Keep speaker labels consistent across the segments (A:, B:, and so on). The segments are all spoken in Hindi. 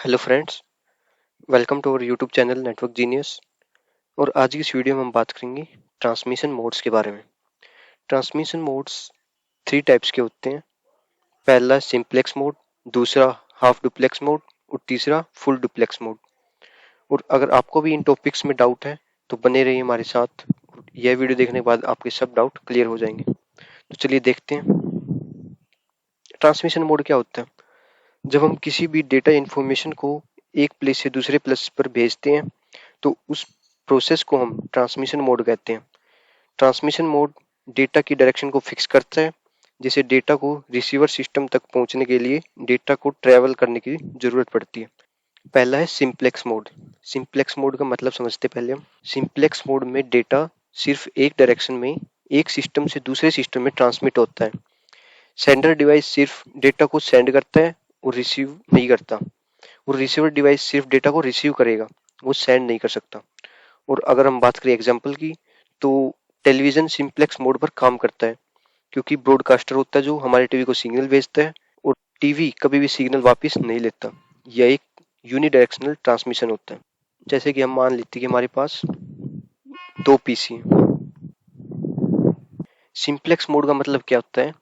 A: Hello friends, welcome to our YouTube channel network genius. और आज की इस वीडियो में हम बात करेंगे ट्रांसमिशन मोड्स के बारे में। ट्रांसमिशन मोड्स थ्री टाइप्स के होते हैं। पहला सिंप्लेक्स मोड, दूसरा हाफ डुप्लेक्स मोड और तीसरा फुल डुप्लेक्स मोड। और अगर आपको भी इन टॉपिक्स में डाउट है तो बने रहिए हमारे साथ। यह वीडियो देखने के बाद आपके सब डाउट क्लियर हो जाएंगे। तो चलिए देखते हैं ट्रांसमिशन मोड क्या होता है। जब हम किसी भी डेटा इंफॉर्मेशन को एक प्लेस से दूसरे प्लेस पर भेजते हैं तो उस प्रोसेस को हम ट्रांसमिशन मोड कहते हैं। ट्रांसमिशन मोड डेटा की डायरेक्शन को फिक्स करता है, जिसे डेटा को रिसीवर सिस्टम तक पहुंचने के लिए डेटा को ट्रैवल करने की जरूरत पड़ती है। पहला है सिंप्लेक्स मोड। सिंप्लेक्स मोड का मतलब समझते पहले हम। सिंप्लेक्स मोड में डेटा सिर्फ एक डायरेक्शन में एक सिस्टम से दूसरे सिस्टम में ट्रांसमिट होता है। सेंडर डिवाइस सिर्फ डेटा को सेंड करता है और रिसीव नहीं करता। और रिसीवर डिवाइस सिर्फ डेटा को रिसीव करेगा, वो सेंड नहीं कर सकता। और अगर हम बात करें एग्जाम्पल की, तो टेलीविजन सिंप्लेक्स मोड पर काम करता है, क्योंकि ब्रॉडकास्टर होता है जो हमारे टीवी को सिग्नल भेजता है और टीवी कभी भी सिग्नल वापस नहीं लेता। यह एक यूनिडायरेक्शनल ट्रांसमिशन होता है। जैसे कि हम मान लेते हैं कि हमारे पास दो पीसी हैं। सिंप्लेक्स मोड का मतलब क्या होता है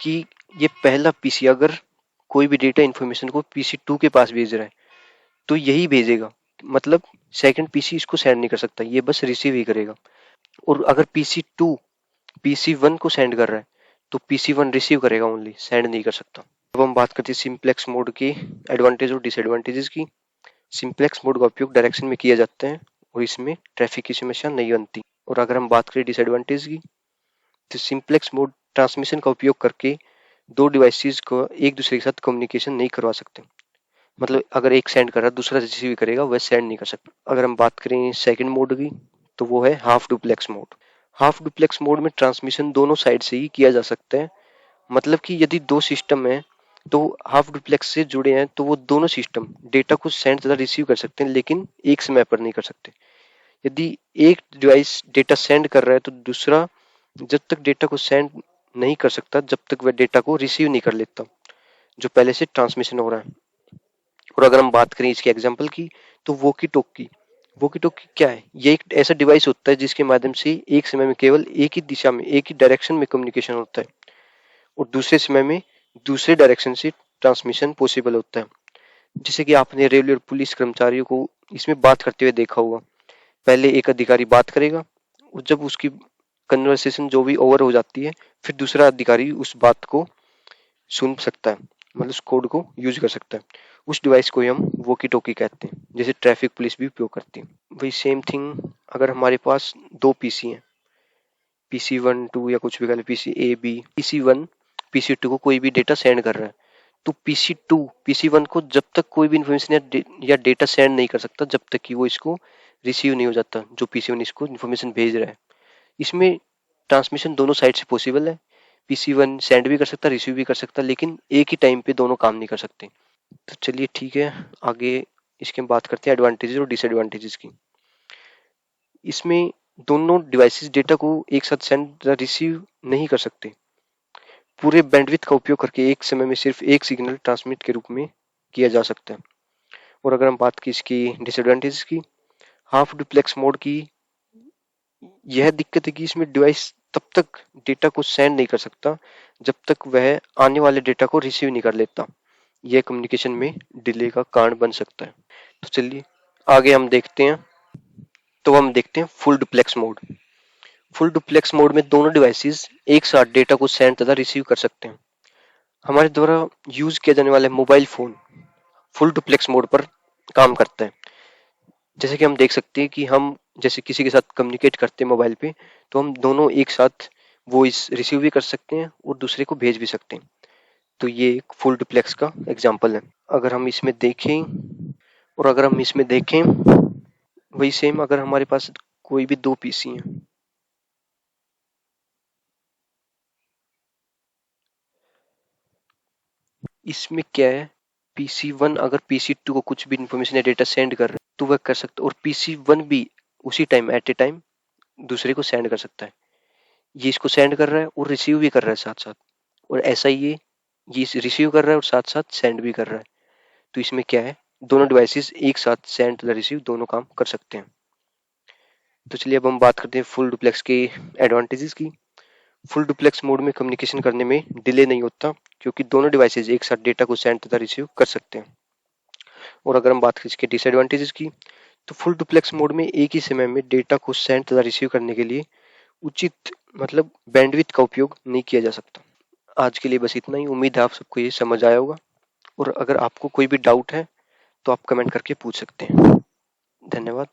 A: कि ये पहला पीसी अगर कोई भी डेटा इंफॉर्मेशन को पीसी टू के पास भेज रहा है तो यही भेजेगा। मतलब सेकंड पीसी इसको सेंड नहीं कर सकता, ये बस रिसीव ही करेगा। और अगर पीसी टू पीसी वन को सेंड कर रहा है तो पीसी वन रिसीव करेगा, ओनली सेंड नहीं कर सकता। अब हम बात करते हैं सिंप्लेक्स मोड की एडवांटेज और डिसएडवांटेजेस की। सिंप्लेक्स मोड का उपयोग डायरेक्शन में किया जाता है और इसमें ट्रैफिक की समस्या नहीं बनती। और अगर हम बात करें डिसएडवांटेज की, तो सिंप्लेक्स मोड ट्रांसमिशन का उपयोग करके दो डिवाइसेस को एक दूसरे के साथ कम्युनिकेशन नहीं करवा सकते। मतलब अगर एक सेंड कर रहा है दूसरा रिसीव करेगा, वह सेंड नहीं कर सकता। अगर हम बात करें सेकंड मोड की, तो वो है half duplex mode. Half duplex mode में ट्रांसमिशन दोनों साइड से ही किया जा सकता है। मतलब कि यदि दो सिस्टम है तो हाफ डुप्लेक्स से जुड़े हैं तो वो दोनों सिस्टम डेटा को सेंड तथा रिसीव कर सकते हैं, लेकिन एक समय पर नहीं कर सकते। यदि एक डिवाइस डेटा सेंड कर रहा है तो दूसरा जब तक डेटा को सेंड नहीं कर सकता जब तक वह डेटा को रिसीव नहीं कर लेता जो पहले से ट्रांसमिशन हो रहा है। और अगर हम बात करें इसके एग्जाम्पल की, तो वोकी टोकी क्या है? ये एक ऐसा डिवाइस होता है जिसके माध्यम से एक समय में केवल एक ही दिशा में एक ही डायरेक्शन में कम्युनिकेशन होता है और दूसरे समय में दूसरे डायरेक्शन से ट्रांसमिशन पॉसिबल होता है। जैसे कि आपने रेलवे और पुलिस कर्मचारियों को इसमें बात करते हुए देखा होगा। पहले एक अधिकारी बात करेगा और जब उसकी कन्वर्सेशन जो भी ओवर हो जाती है, फिर दूसरा अधिकारी उस बात को सुन सकता है, मतलब उस कोड को यूज कर सकता है। उस डिवाइस को ही हम वोकी टोकी कहते हैं, जैसे ट्रैफिक पुलिस भी उपयोग करती है। वही सेम थिंग अगर हमारे पास दो पीसी हैं, पीसी वन टू या कुछ भी कह लो, PC A B. PC one PC two को कोई भी डेटा सेंड कर रहा है तो पीसी टू पीसी वन को जब तक कोई भी इन्फॉर्मेशन या डेटा सेंड नहीं कर सकता जब तक कि वो इसको रिसीव नहीं हो जाता जो पीसी वन इसको इन्फॉर्मेशन भेज रहा है। इसमें ट्रांसमिशन दोनों साइड से पॉसिबल है। पीसी वन सेंड भी कर सकता, रिसीव भी कर सकता, लेकिन एक ही टाइम पे दोनों काम नहीं कर सकते। तो चलिए ठीक है, आगे इसके हम बात करते हैं एडवांटेजेस और डिसएडवांटेजेस की। इसमें दोनों डिवाइसेस डेटा को एक साथ सेंड या रिसीव नहीं कर सकते। पूरे बैंडविड्थ का उपयोग करके एक समय में सिर्फ एक सिग्नल ट्रांसमिट के रूप में किया जा सकता है। और अगर हम बात की इसकी डिसएडवांटेजेस की, हाफ डुप्लेक्स मोड की यह दिक्कत है कि इसमें डिवाइस तब तक डेटा को सेंड नहीं कर सकता जब तक वह आने वाले डेटा को रिसीव नहीं कर लेता। यह कम्युनिकेशन में डिले का कारण बन सकता है। तो चलिए आगे हम देखते हैं। तो हम देखते हैं full duplex mode. Full duplex mode में दोनों डिवाइसेस एक साथ डेटा को सेंड तथा रिसीव कर सकते हैं। हमारे द्वारा यूज किया जाने वाला mobile phone full duplex mode पर काम करता है। जैसे कि हम देख सकते हैं कि हम जैसे किसी के साथ कम्युनिकेट करते हैं मोबाइल पे, तो हम दोनों एक साथ वॉइस रिसीव भी कर सकते हैं और दूसरे को भेज भी सकते हैं। तो ये एक फुल डुप्लेक्स का एग्जांपल है। अगर हम इसमें देखें और अगर हम इसमें देखें वही सेम अगर हमारे पास कोई भी दो पीसी हैं, इसमें क्या है, पीसी वन अगर पीसी टू को कुछ भी इंफॉर्मेशन या डेटा सेंड कर रहा है तो वह कर सकता है, और पीसी वन भी उसी टाइम एट ए टाइम दूसरे को सेंड कर सकता है। ये इसको सेंड कर रहा है और रिसीव भी कर रहा है साथ साथ। और ऐसा ही ये रिसीव कर रहा है और साथ साथ सेंड भी कर रहा है। तो इसमें क्या है, दोनों डिवाइसेस एक साथ सेंड तथा रिसीव दोनों काम कर सकते हैं। तो चलिए अब हम बात करते हैं फुल डुप्लेक्स के एडवांटेजेस की। फुल डुप्लेक्स मोड में कम्युनिकेशन करने में डिले नहीं होता, क्योंकि दोनों डिवाइसेज एक साथ डेटा को सेंड तथा रिसीव कर सकते हैं। और अगर हम बात करें इसके डिसएडवांटेजेस की, तो फुल डुप्लेक्स मोड में एक ही समय में डेटा को सेंड तथा रिसीव करने के लिए उचित बैंडविड्थ का उपयोग नहीं किया जा सकता। आज के लिए बस इतना ही। उम्मीद है आप सबको ये समझ आया होगा, और अगर आपको कोई भी डाउट है तो आप कमेंट करके पूछ सकते हैं। धन्यवाद।